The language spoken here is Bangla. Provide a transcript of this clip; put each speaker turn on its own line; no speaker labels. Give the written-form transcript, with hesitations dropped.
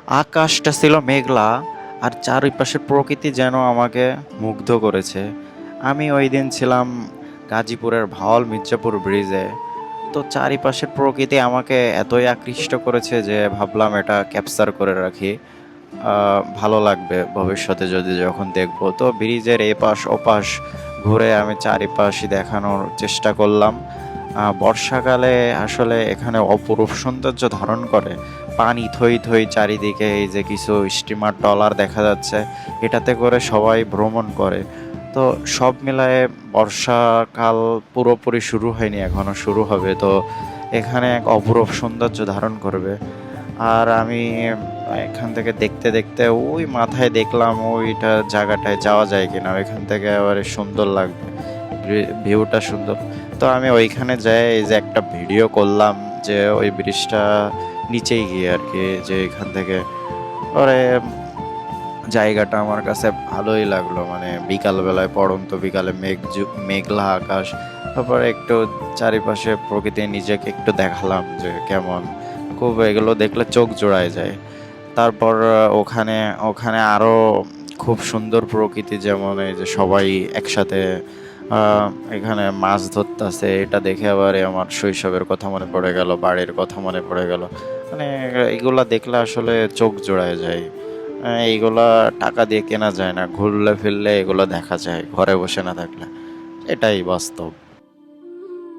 আকাশটা ছিল মেঘলা, আর চারিপাশের প্রকৃতি যেন আমাকে মুগ্ধ করেছে। আমি ওই দিন ছিলাম গাজীপুরের ভাওয়াল মির্জাপুর ব্রিজে। তো চারিপাশের প্রকৃতি আমাকে এতই আকৃষ্ট করেছে যে ভাবলাম এটা ক্যাপচার করে রাখি। ভালো লাগবে ভবিষ্যতে যদি যখন দেখবো। তো ব্রিজের এপাশ ওপাশ ঘুরে আমি চারিপাশই দেখানোর চেষ্টা করলাম। বর্ষাকালে আসলে এখানে অপরূপ সৌন্দর্য ধারণ করে। পানি থই থই চারিদিকে, এই যে কিছু স্টিমার ট্রলার দেখা যাচ্ছে, এটাতে করে সবাই ভ্রমণ করে। তো সব মিলায়ে বর্ষাকাল পুরোপুরি শুরু হয়নি, এখনো শুরু হবে। তো এখানে এক অপরূপ সৌন্দর্য ধারণ করবে। আর আমি এখান থেকে দেখতে দেখতে ওই মাথায় দেখলাম ওইটা জায়গাটায় যাওয়া যায় কিনা, ওইখান থেকে এবারে সুন্দর লাগবে, ভিউটা সুন্দর। তো আমি ওইখানে যাই, এই যে একটা ভিডিও করলাম যে ওই ব্রিজটা নিচেই গিয়ে আর কি, যে এখান থেকে পরে জায়গাটা আমার কাছে ভালোই লাগলো। মানে বিকালবেলায়, পড়ন্ত বিকালে মেঘলা আকাশ, তারপরে একটু চারিপাশে প্রকৃতি, নিজেকে একটু দেখালাম যে কেমন। খুব এগুলো দেখলে চোখ জোড়ায় যায়। তারপর ওখানে ওখানে আরও খুব সুন্দর প্রকৃতি, যেমন এই যে সবাই একসাথে আহ, এখানে মাছ ধরতেছে, এটা দেখে আবার আমার শৈশবের কথা মনে পড়ে গেল, বাড়ির কথা মনে পড়ে গেল। মানে এগুলা দেখলে আসলে চোখ জোড়ায় যায়। এইগুলা টাকা দিয়ে কেনা যায় না, ঘুরলে ফিরলে এগুলো দেখা যায় ঘরে বসে না থাকলে। এটাই বাস্তব।